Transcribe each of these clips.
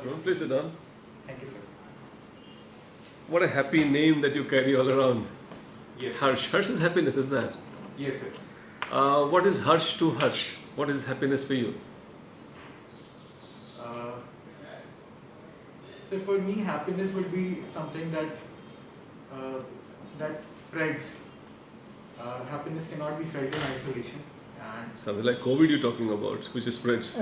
afternoon. Please sit down. Thank you, sir. What a happy name that you carry all around. Yes. Harsh. Harsh is happiness, is that? Yes, sir. What is Harsh to Harsh? What is happiness for you? Uh, so for me, happiness would be something that that spreads. Happiness cannot be felt in isolation, and Something like COVID you're talking about, which spreads.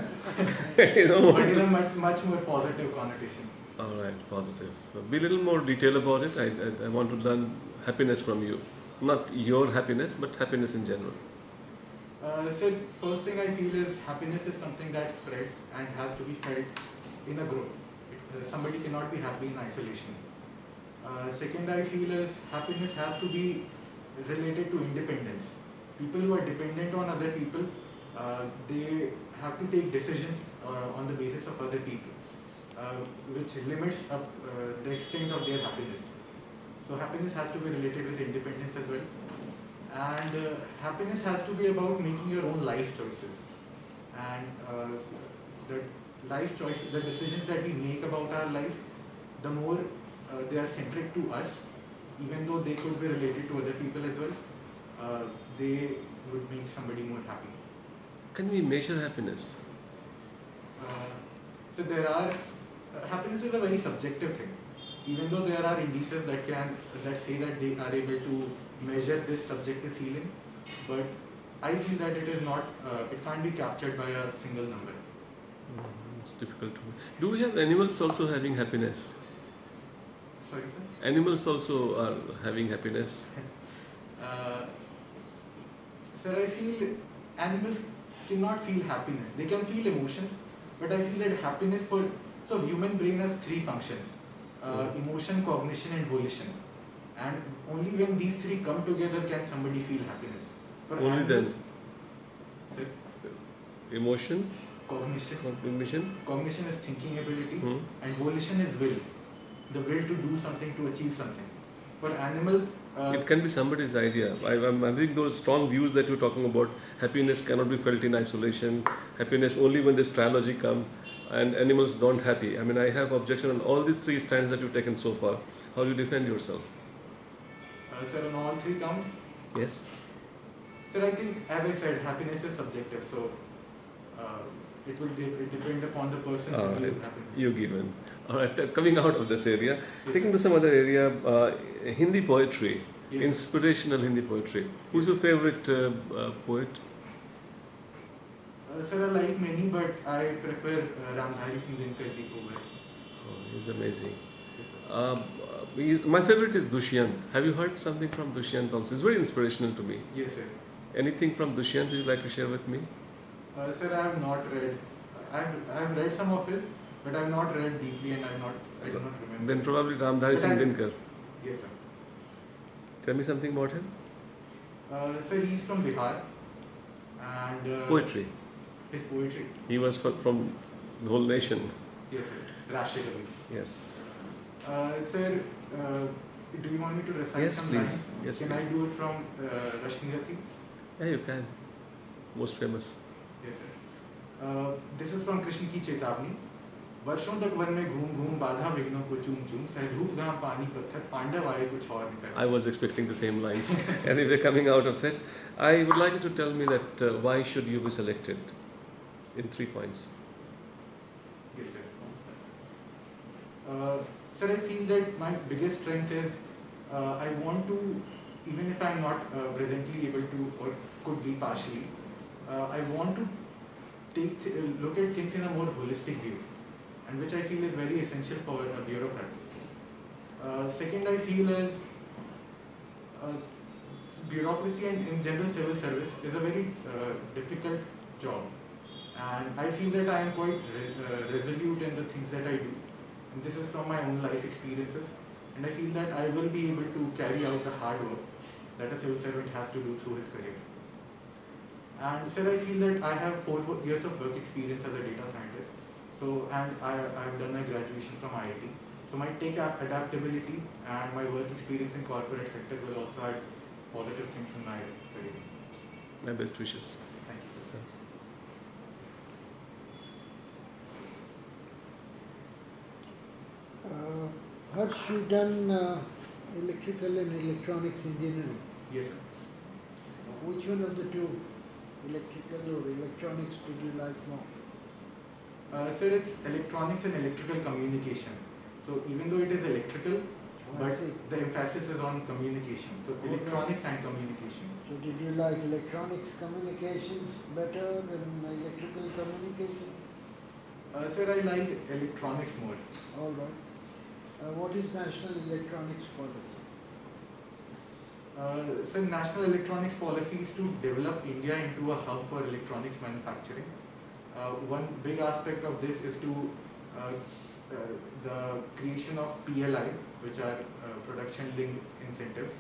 but in a much more positive connotation. All right, positive. Be a little more detail about it. I want to learn happiness from you. Not your happiness, but happiness in general. So first thing I feel is happiness is something that spreads and has to be felt in a group. Somebody cannot be happy in isolation. Second I feel is happiness has to be related to independence. People who are dependent on other people, they have to take decisions on the basis of other people, which limits up the extent of their happiness. So happiness has to be related with independence as well. And happiness has to be about making your own life choices. And the life choices, the decisions that we make about our life, the more they are centric to us, even though they could be related to other people as well, they would make somebody more happy. Can we measure happiness? So there are, happiness is a very subjective thing. Even though there are indices that say that they are able to measure this subjective feeling, but I feel that it is not, it can't be captured by a single number. It's difficult to. Do we have animals also having happiness? Sorry, sir? Animals also are having happiness. Sir, I feel animals cannot feel happiness. They can feel emotions, but I feel that happiness so human brain has three functions: emotion, cognition, and volition. And only when these three come together can somebody feel happiness. For Only animals, then. sir, Emotion, cognition. cognition. Cognition is thinking ability, Hmm. and volition is will. The will to do something, to achieve something. For animals, It can be somebody's idea. I'm having those strong views that you're talking about. Happiness cannot be felt in isolation. Happiness only when this trilogy come, and animals don't happy. I mean, I have objection on all these three stands that you've taken so far. How do you defend yourself? sir, on all three counts. Yes. Sir, I think, as I said, happiness is subjective, so it will depend upon the person All who right. feels happiness. You given. All right. Coming out of this area, Yes, taking sir. to some other area, Hindi poetry, Yes, sir. inspirational Hindi poetry. Who's your favorite poet? Sir, I like many, but I prefer Ramdhari Singh Dinkar ji over. Oh, he's amazing. Yes, sir. My favorite is Dushyant. Have you heard something from Dushyant also? It's very inspirational to me. Yes, sir. Anything from Dushyant you'd like to share with me? Sir, I have not read. I have read some of his, but I have not read deeply, and I do not remember. Then probably Ramdhari Singh Dinkar. Yes, sir. Tell me something about him. Sir, he's from Bihar, and Poetry. his poetry. He was from the whole nation. Yes, sir. Rashtriya Kavi. Yes. Sir, do you want me to recite Yes, some please. lines? Yes, Can please. I do it from Rashtriyati? Yeah, you can. Most famous. Yes, sir. This is from Krishna की चेतावनी. वर्षों तक one में घूम घूम बाधा विघ्नों को चूम चूम सहधूप घाम पानी पत्थर पांडव आए कुछ और निकल. I was expecting the same lines. Anyway, coming out of it, I would like you to tell me that why should you be selected in 3 points. Yes, sir. Sir, I feel that my biggest strength is I want to, even if I'm not presently able to or could be partially, I want to look at things in a more holistic view, and which I feel is very essential for a bureaucrat. Second, I feel is bureaucracy and in general civil service is a very difficult job, and I feel that I am quite resolute in the things that I do. And this is from my own life experiences, and I feel that I will be able to carry out the hard work that a civil servant has to do through his career. And sir, I feel that I have 4 years of work experience as a data scientist. So, and I have done my graduation from IIT. So my tech adaptability and my work experience in corporate sector will also add positive things in my career. My best wishes. Thank you, sir. Harsh, you done electrical and electronics engineering. Yes, sir. Which one of the two, electrical or electronics, did you like more? Sir, it's electronics and electrical communication. So even though it is electrical, I but see. the emphasis is on communication. So Okay. electronics and communication. So did you like electronics communications better than electrical communication? Sir, I like electronics more. All right. What is National Electronics Policy? So national electronics policy is to develop India into a hub for electronics manufacturing. One big aspect of this is to the creation of PLI, which are production linked incentives,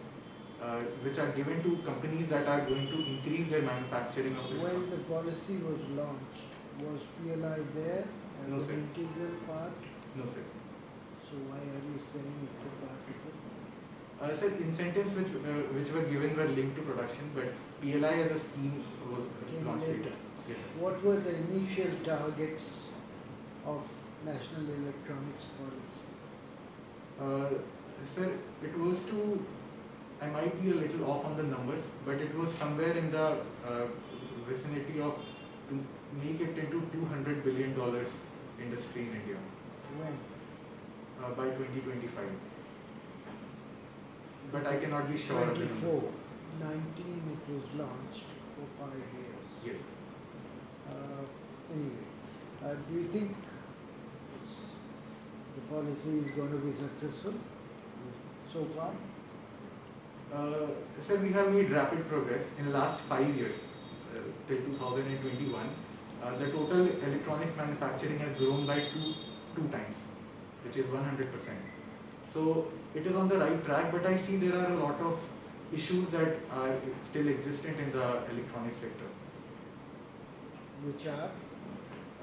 which are given to companies that are going to increase their manufacturing of When electronics. the policy was launched, was PLI there as No, an sir. integral part? No, sir. So why are you saying it's a part of it? Sir, incentives which were given were linked to production, but PLI as a scheme was Came launched later. later. Yes, sir. What were the initial targets of National Electronics Policy? Sir, it was to, I might be a little off on the numbers, but it was somewhere in the vicinity of to make it into $200 billion industry in India When? by 2025. But I cannot be sure of the 24. numbers. 19 it was launched for 5 years. Yes. Anyway, do you think the policy is going to be successful so far? Sir, we have made rapid progress in the last 5 years till 2021. The total electronics manufacturing has grown by two times, which is 100%. So it is on the right track, but I see there are a lot of issues that are still existent in the electronics sector. Which are?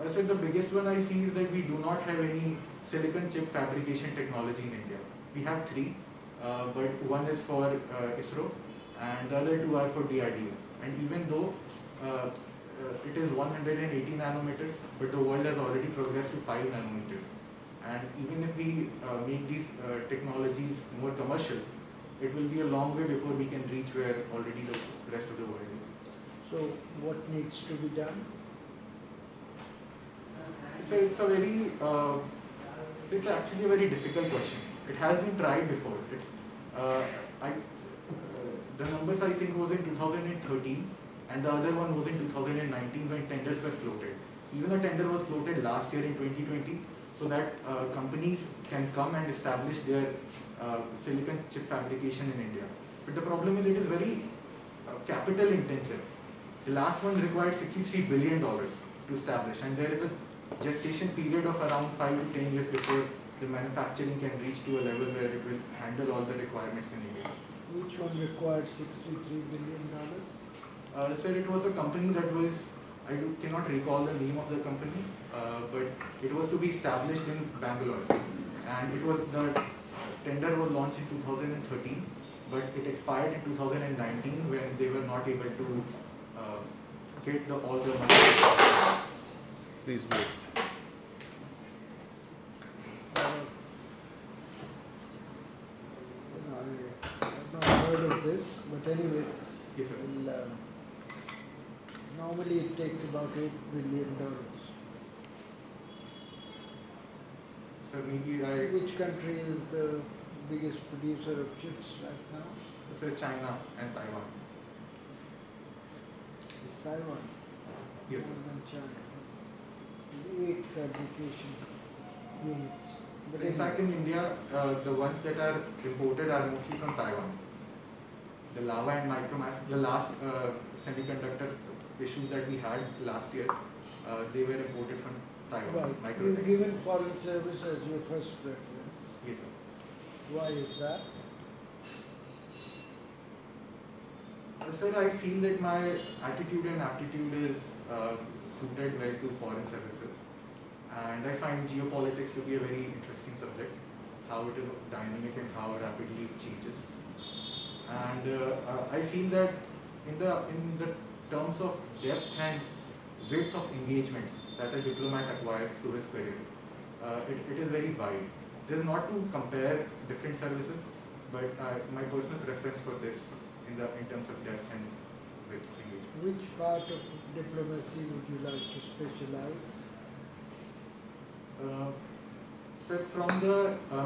So the biggest one I see is that we do not have any silicon chip fabrication technology in India. We have three, but one is for ISRO and the other two are for DRDO. And even though it is 180 nanometers, but the world has already progressed to 5 nanometers. And even if we make these technologies more commercial, it will be a long way before we can reach where already the rest of the world is. So what needs to be done? So it's actually a very difficult question. It has been tried before. The numbers I think was in 2013 and the other one was in 2019 when tenders were floated. Even a tender was floated last year in 2020 so that companies can come and establish their silicon chip fabrication in India. But the problem is it is very capital intensive. The last one required $63 billion to establish, and there is a gestation period of around 5 to 10 years before the manufacturing can reach to a level where it will handle all the requirements in India. Which one required $63 billion? Sir, it was a company that was, cannot recall the name of the company, but it was to be established in Bangalore, and the tender was launched in 2013, but it expired in 2019 when they were not able to get all the money. Please do. I've not heard of this, but anyway, Yes, sir. normally it takes about $8 billion. So maybe Which country is the biggest producer of chips right now? so China and Taiwan. It's Taiwan. Yes, sir. More than China. 8 fabrication units. So in fact, in India, the ones that are imported are mostly from Taiwan. The lava and micromass, the last semiconductor issues that we had last year, they were imported from Taiwan. Right. Microtech. You've given foreign service as your first preference. Yes, sir. Why is that? Sir, I feel that my attitude and aptitude is suited well to foreign services. And I find geopolitics to be a very interesting subject, how it is dynamic and how rapidly it changes. And I feel that in the terms of depth and width of engagement that a diplomat acquires through his career, it is very wide. this is not to compare different services, but my personal preference for this in terms of depth and width engagement. Which part of diplomacy would you like to specialize? So from the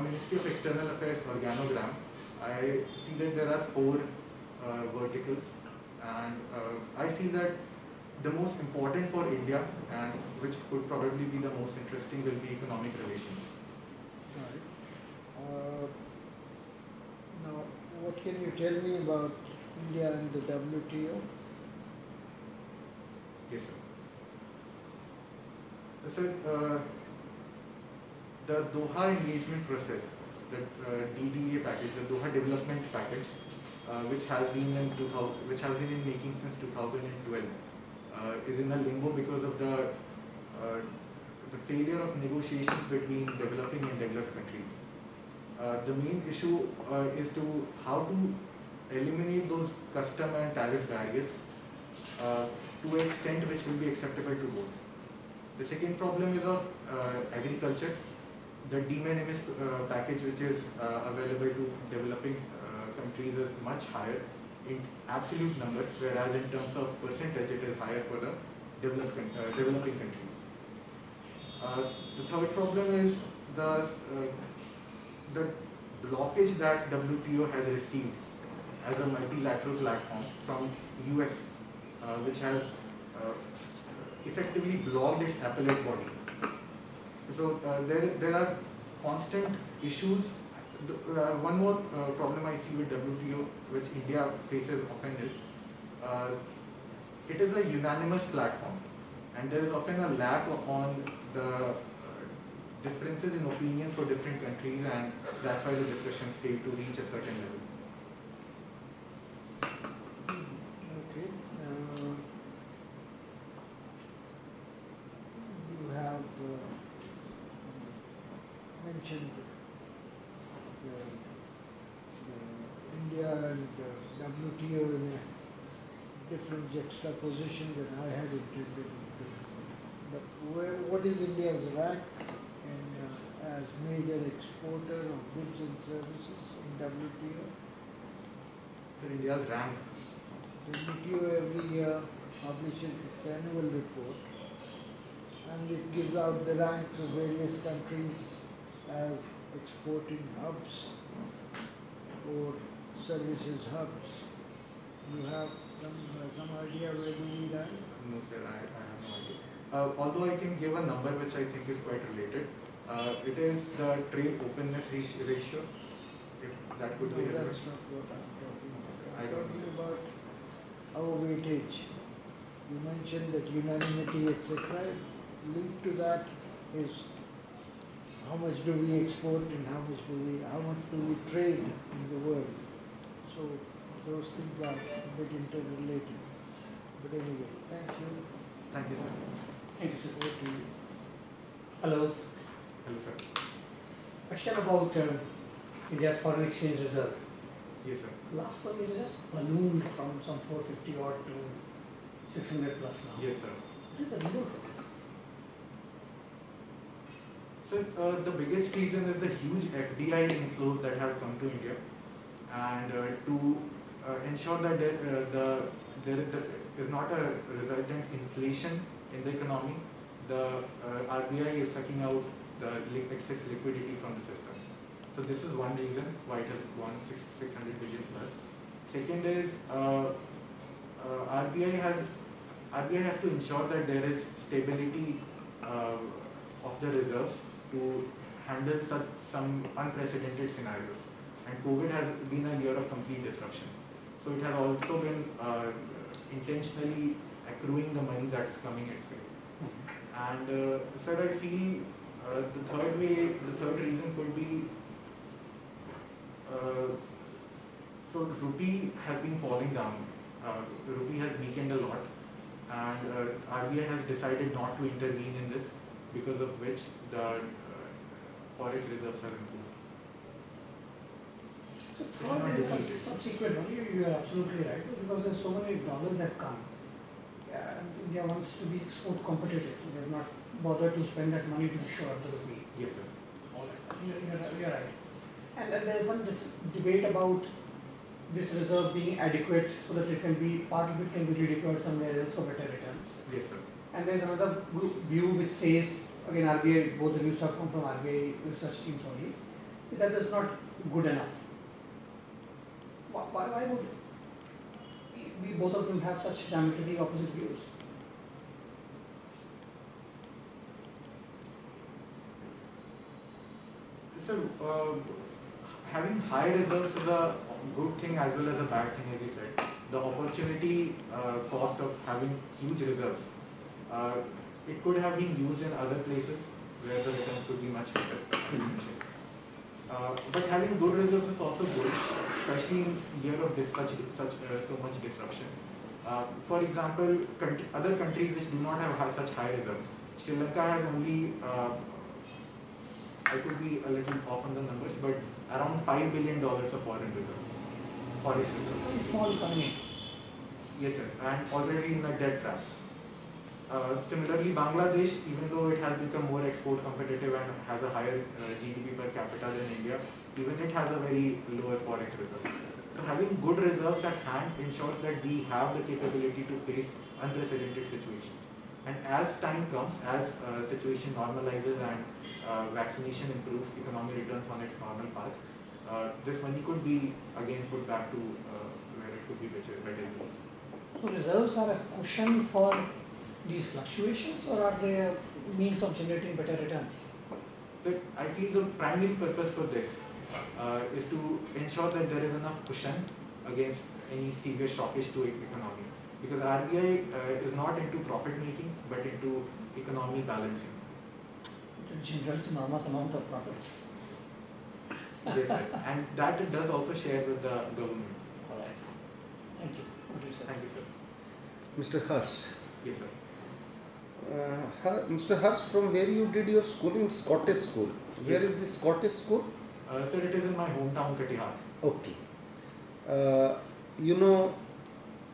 Ministry of External Affairs organogram, I see that there are 4 verticals, and I feel that the most important for India, and which could probably be the most interesting, will be economic relations. Right. Now, what can you tell me about India and the WTO? Yes, sir. So, the Doha engagement process, the DDA package, the Doha development package, which has been in making since 2012, is in a limbo because of the failure of negotiations between developing and developed countries. The main issue is to how to eliminate those custom and tariff barriers to an extent which will be acceptable to both. The second problem is of agriculture. The de minimis package which is available to developing countries is much higher in absolute numbers, whereas in terms of percentage it is higher for the developing countries. The third problem is the blockage that WTO has received as a multilateral platform from US, which has effectively blocked its appellate body. So there are constant issues. One more problem I see with WTO, which India faces often, is it is a unanimous platform, and there is often a lack on the differences in opinion for different countries, and that's why the discussions fail to reach a certain level. Okay. You have mentioned India and WTO in a different juxtaposition than I had intended. But what is India's rank as major exporter of goods and services in WTO? So India's rank. WTO every year publishes its annual report, and it gives out the ranks of various countries as exporting hubs or services hubs. You have some idea where do we rank? No, sir, I have no idea. Although I can give a number which I think is quite related. It is the trade openness ratio, if that could be No, relevant. that's not what I'm talking about. I I'm don't talking know. about our weightage. You mentioned that unanimity, etc. Linked to that is how much do we export and how much do we trade in the world. So those things are a bit interrelated. But anyway, thank you. Thank you, sir. Thank you, sir. Over to you. Hello. Hello, sir. Question about India's foreign exchange reserve. Yes, sir. Last one is just ballooned from some 450 odd to 600 plus now. Yes, sir. What is the reason for this? So the biggest reason is the huge FDI inflows that have come to India, and to ensure that there is not a resultant inflation in the economy, the RBI is sucking out the excess liquidity from the system. So this is one reason why it has gone 600 billion plus. Second is RBI has to ensure that there is stability of the reserves to handle some unprecedented scenarios. And COVID has been a year of complete disruption. So it has also been intentionally accruing the money that's coming its way. And sir, I feel the third reason could be so rupee has been falling down. Rupee has weakened a lot, and RBI has decided not to intervene in this, because of which the forex reserves are improved. So third is the subsequent one. You are absolutely right, because there's so many dollars have come. And India wants to be export competitive, so they're not bothered to spend that money to shore up the rupee. Yes, sir. All right. you're right. And then there's some debate about this reserve being adequate so that it can be, part of it can be redeployed somewhere else for better returns. Yes, sir. And there's another view which says, again RBI, both the views have come from RBI research teams only, is that it's not good enough. Why would we both of them have such diametrically opposite views? So, having high reserves is a good thing as well as a bad thing, as you said. The opportunity cost of having huge reserves, it could have been used in other places where the returns could be much better. But having good reserves is also good, especially in year of so much disruption. For example, other countries which do not have such high reserve, Sri Lanka has only, I could be a little off on the numbers, but around $5 billion of foreign reserves, forex reserves. Very small economy. Yes, sir, and already in a debt trap. Similarly, Bangladesh, even though it has become more export competitive and has a higher GDP per capita than India, even it has a very lower forex reserve. So having good reserves at hand ensures that we have the capability to face unprecedented situations. And as time comes, as situation normalizes and vaccination improves, economy returns on its normal path, this money could be again put back to where it could be better used. So reserves are a cushion for these fluctuations, or are they a means of generating better returns? So I feel the primary purpose for this is to ensure that there is enough cushion against any severe shockage to economy. Because RBI is not into profit making but into economy balancing. It generates enormous amount of profits. Yes, sir. And that it does also share with the government. All right. Thank you. What do you say? Thank you, sir. Mr. Hurst. Yes, sir. Mr. Hurst, from where you did your schooling? Scottish school. Where Yes. is this Scottish school? Sir, it is in my hometown, Katihar. Okay.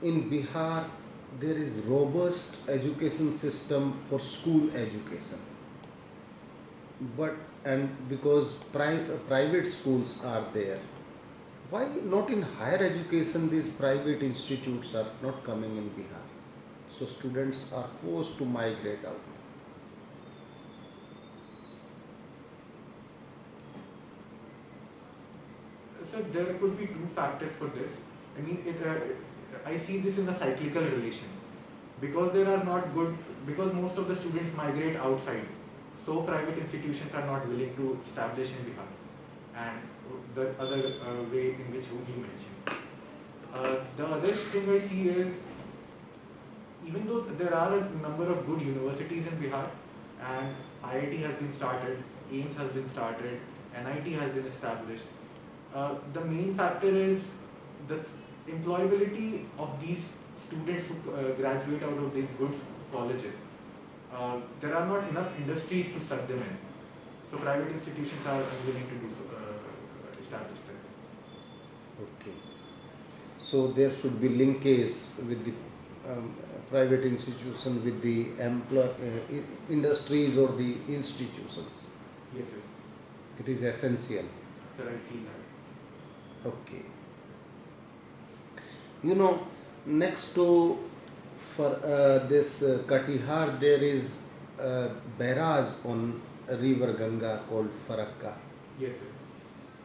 In Bihar, there is robust education system for school education. And because private schools are there, why not in higher education these private institutes are not coming in Bihar? So students are forced to migrate out. So there could be two factors for this. I mean, I see this in a cyclical relation. Because because most of the students migrate outside, so private institutions are not willing to establish in Bihar. And the other way in which he mentioned. The other thing I see is, even though there are a number of good universities in Bihar, and IIT has been started, AIIMS has been started, NIT has been established, the main factor is the employability of these students who graduate out of these good colleges. There are not enough industries to suck them in. So private institutions are unwilling to do so, establish that. Okay. So there should be linkage with the private institution with the industries or the institutions. Yes, sir. It is essential. Sir, I feel that. Okay. Next to this Katihar, there is a barrage on river Ganga called Farakka. Yes, sir.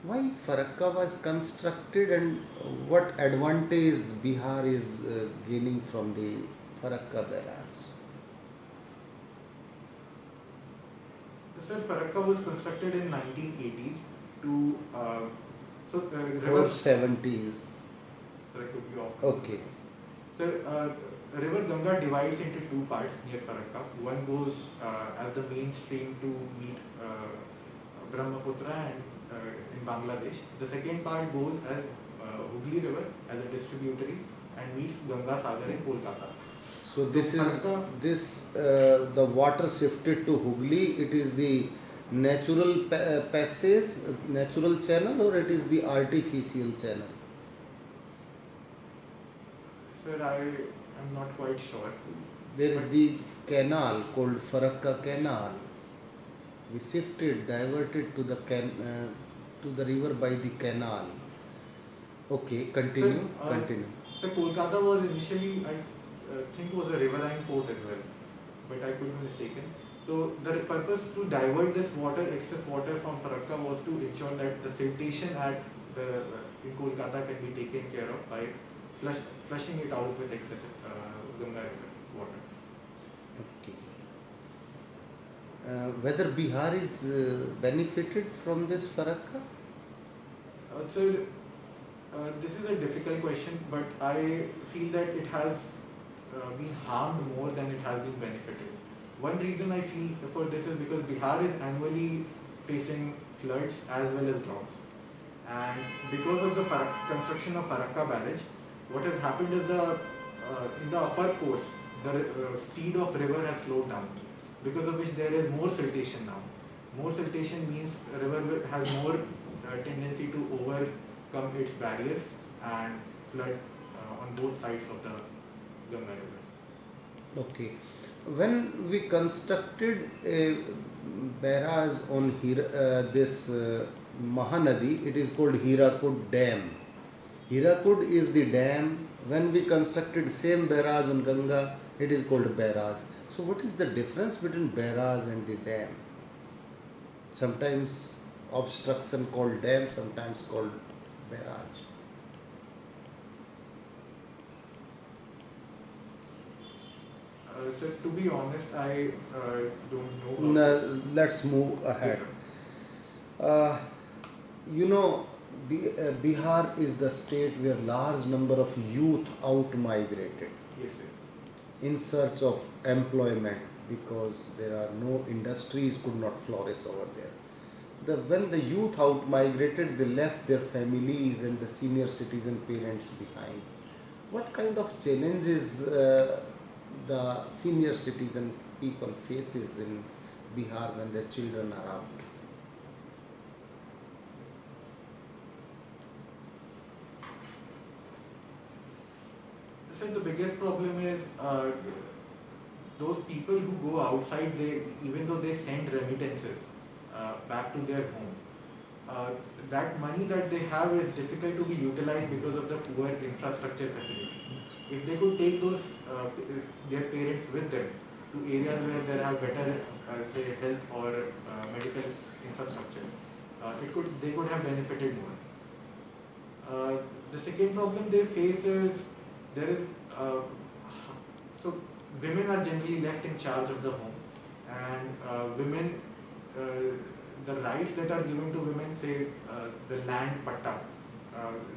Why Farakka was constructed and what advantage Bihar is gaining from the Farakka barrage? Sir, Farakka was constructed in 1980s to Or river. 70s. Sir, I could be off. Okay. Sir, river Ganga divides into two parts near Farakka. One goes as the main stream to meet Brahmaputra and in Bangladesh. The second part goes as Hooghly River as a distributary and meets Ganga Sagar in Kolkata. So this is the water shifted to Hooghly. It is the natural passage, natural channel, or it is the artificial channel? Sir, I am not quite sure. There is the canal called Farakka Canal. We shifted, diverted to the to the river by the canal. Okay, continue. Sir, Continue. So Kolkata was initially, I think, was a riverine port as well, but I could be mistaken. So the purpose to divert this water, excess water from Farakka, was to ensure that the siltation at the in Kolkata can be taken care of by flushing it out with excess Ganga river water. Okay. Whether Bihar is benefited from this Farakka? So this is a difficult question, but I feel that it has been harmed more than it has been benefited. One reason I feel for this is because Bihar is annually facing floods as well as droughts. And because of the construction of Farakka barrage, what has happened is in the upper course, the speed of river has slowed down, because of which there is more siltation now. More siltation means river has more tendency to overcome its barriers and flood on both sides of the Ganga river. Okay. When we constructed a barrage on this Mahanadi, it is called Hirakud Dam. Hirakud is the dam. When we constructed same barrage on Ganga, it is called barrage. So what is the difference between barrage and the dam? Sometimes obstruction called dam, sometimes called barrage. So to be honest, I don't know. Now, let's move Yes, ahead. sir. You know, Bihar is the state where large number of youth out migrated Yes, sir. in search of employment because there are no industries could not flourish over there. When the youth out migrated, they left their families and the senior citizen parents behind. What kind of challenges the senior citizen people faces in Bihar when their children are out? So the biggest problem is those people who go outside, even though they send remittances back to their home, that money that they have is difficult to be utilized because of the poor infrastructure facility. If they could take those their parents with them to areas where there are better, say, health or medical infrastructure, they could have benefited more. The second problem they face is there is so women are generally left in charge of the home, and women, the rights that are given to women, say the land patta,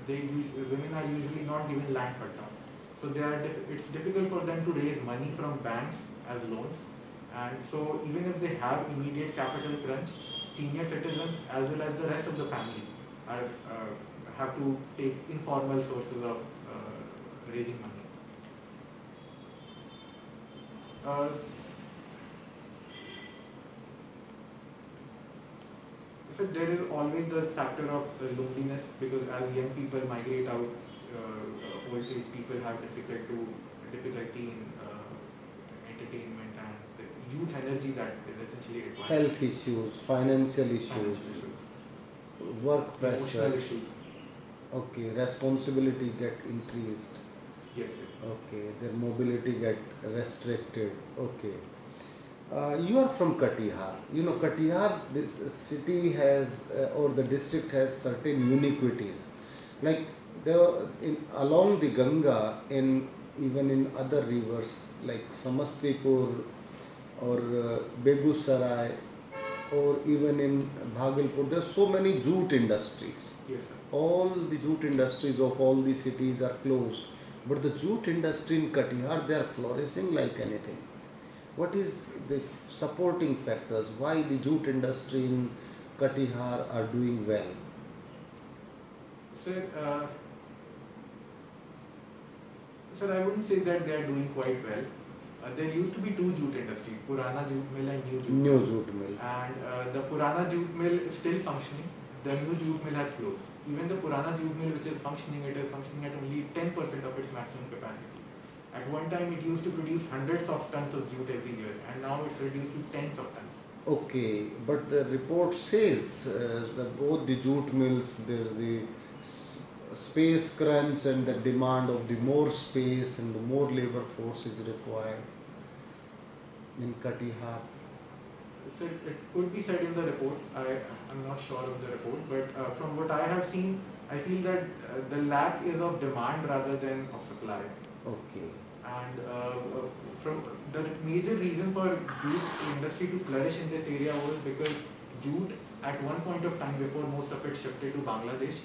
women are usually not given land patta, so it's difficult for them to raise money from banks as loans, and so even if they have immediate capital crunch, senior citizens as well as the rest of the family have to take informal sources of raising money. So there is always the factor of loneliness, because as young people migrate out, old age people have difficulty in entertainment and the youth energy that is essentially required. Health issues, financial issues, work pressure. Emotional issues. Okay, responsibility get increased. Yes, sir. Okay, their mobility get restricted. Okay. You are from Katihar. You know, Katihar, this city has or the district has certain uniquities. Like along the Ganga, even in other rivers like Samastipur or Begusarai or even in Bhagalpur, there are so many jute industries. Yes, sir. All the jute industries of all the cities are closed. But the jute industry in Katihar, they are flourishing like anything. What is the supporting factors? Why the jute industry in Katihar are doing well? Sir, I wouldn't say that they are doing quite well. There used to be two jute industries, Purana Jute Mill and New Jute Mill. New jute mill. And the Purana Jute Mill is still functioning. The New Jute Mill has closed. Even the Purana Jute Mill, which is functioning, it is functioning at only 10% of its maximum capacity. At one time, it used to produce hundreds of tons of jute every year, and now it's reduced to tens of tons. Okay, but the report says that both the jute mills, there's the space crunch and the demand of the more space and the more labor force is required in Katihar. So it could be said in the report. I'm not sure of the report, but from what I have seen, I feel that the lack is of demand rather than of supply. Okay, And from the major reason for jute industry to flourish in this area was because jute at one point of time before most of it shifted to Bangladesh,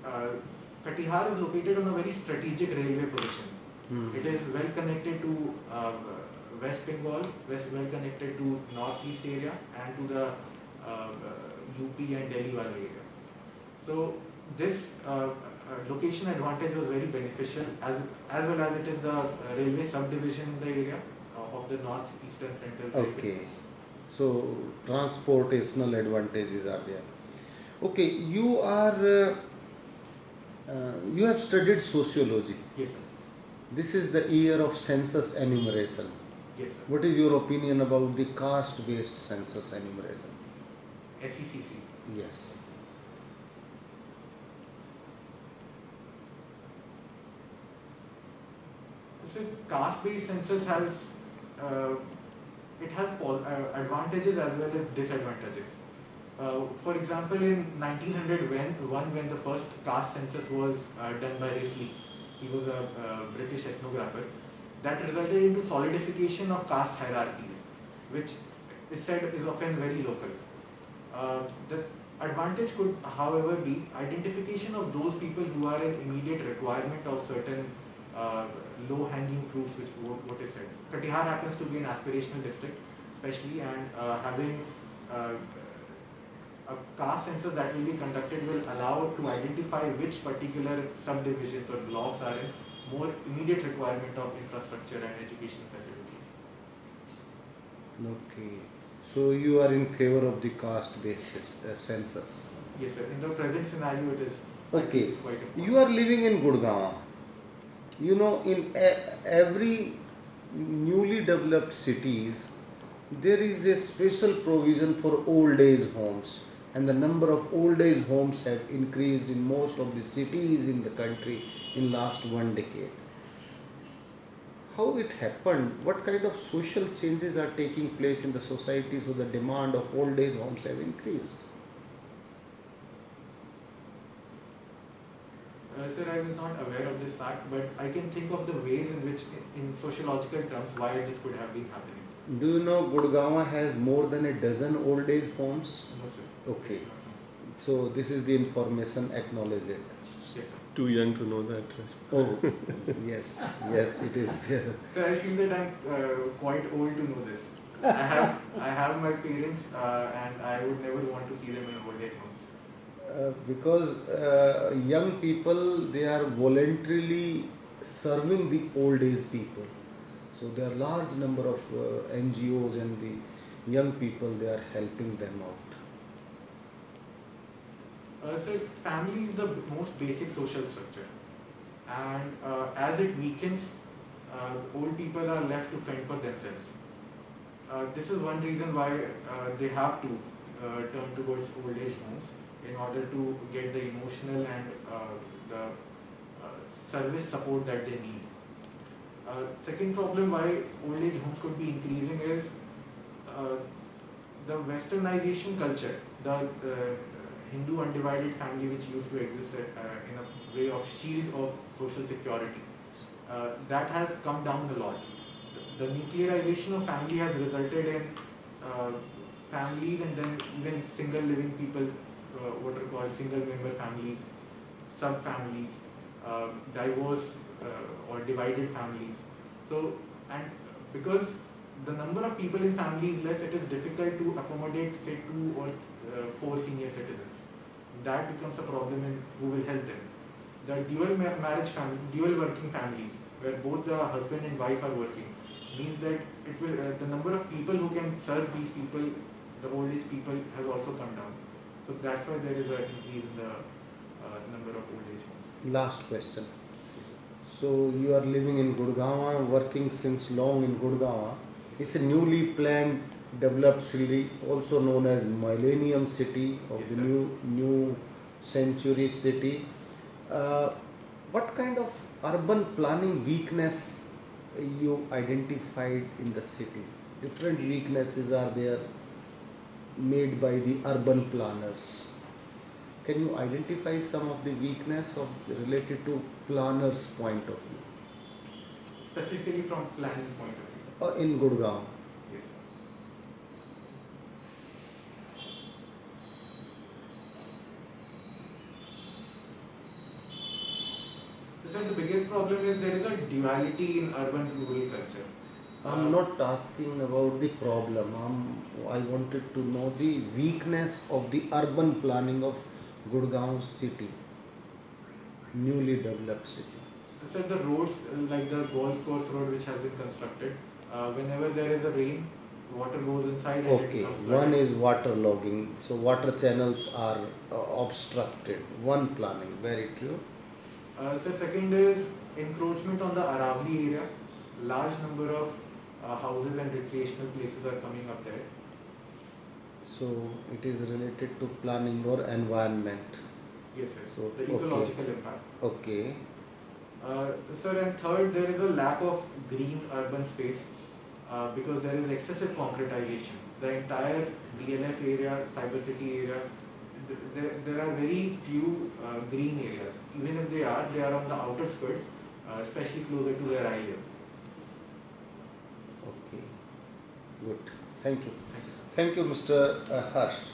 uh, Katihar is located on a very strategic railway position. It is well connected to West Bengal, well connected to northeast area and to the UP and Delhi Wala area. So this location advantage was very beneficial as well as it is the railway subdivision in the area of the northeastern frontal railway. okay. So transportational advantages are there. Okay, you have studied sociology. Yes, sir. This is the year of census enumeration. Yes, sir. What is your opinion about the caste-based census enumeration? SECC. Yes. So caste-based census has advantages as well as disadvantages. For example, in 1901, when the first caste census was done by Risley, he was a British ethnographer, that resulted into solidification of caste hierarchies, which is said is often very local. This advantage could, however, be identification of those people who are in immediate requirement of certain low-hanging fruits, which what is said. Katihar happens to be an aspirational district, especially, and having a caste census that will be conducted will allow to identify which particular subdivisions or blocks are in more immediate requirement of infrastructure and education facilities. Okay. So you are in favor of the caste-based census. Yes, sir. In the present scenario, it is Okay. it's quite important. You are living in Gurgaon. You know, in every newly developed cities, there is a special provision for old age homes, and the number of old age homes have increased in most of the cities in the country in last 1 decade. How it happened? What kind of social changes are taking place in the society so the demand of old age homes have increased? Sir, I was not aware of this fact, but I can think of the ways in which, in sociological terms, why this could have been happening. Do you know Gurgaon has more than a dozen old age homes? No, sir. Okay. So this is the information, acknowledge it. Yes, sir. Too young to know that. Oh, yes, yes, it is there. So I feel that I'm quite old to know this. I have my parents, and I would never want to see them in old age homes. Because young people, they are voluntarily serving the old age people. So there are large number of NGOs and the young people, they are helping them out. So family is the most basic social structure, and as it weakens, old people are left to fend for themselves. This is one reason why they have to turn towards old age homes in order to get the emotional and the service support that they need. Second problem why old age homes could be increasing is the westernization culture, the Hindu undivided family which used to exist in a way of shield of social security. That has come down a lot. The nuclearization of family has resulted in families and then even single living people, what are called single member families, sub-families, divorced or divided families. So, and because the number of people in family is less, it is difficult to accommodate say 2 or 4 senior citizens. That becomes a problem in who will help them. The dual marriage family, dual working families, where both the husband and wife are working, means that it will the number of people who can serve these people, the old age people, has also come down. So that's why there is an increase in the number of old age homes. Last question. So you are living in Gurgaon, working since long in Gurgaon. It's a newly planned developed city, also known as Millennium City of Yes, the sir. new century city. Uh, what kind of urban planning weakness you identified in the city? Different weaknesses are there made by the urban planners. Can you identify some of the weakness of related to planners' point of view? Specifically from planning point of view. In Gurgaon. Yes. So the biggest problem is there is a duality in urban-rural culture. I'm not asking about the problem. I wanted to know the weakness of the urban planning of Gurgaon city, newly developed city. So the roads, like the golf course road which has been constructed, whenever there is a rain, water goes inside and it Okay, becomes one flooded. is water logging, so water channels are obstructed. One planning, very true. So second is encroachment on the Aravali area. Large number of houses and recreational places are coming up there. So it is related to planning or environment. Yes, sir. So, The okay. ecological impact. Okay. Sir, and third, there is a lack of green urban space because there is excessive concretization. The entire DLF area, Cyber City area, there are very few green areas. Even if they are on the outer skirts, especially closer to where I live. Okay. Good. Thank you. Thank you, sir. Thank you, Mr. Harsh.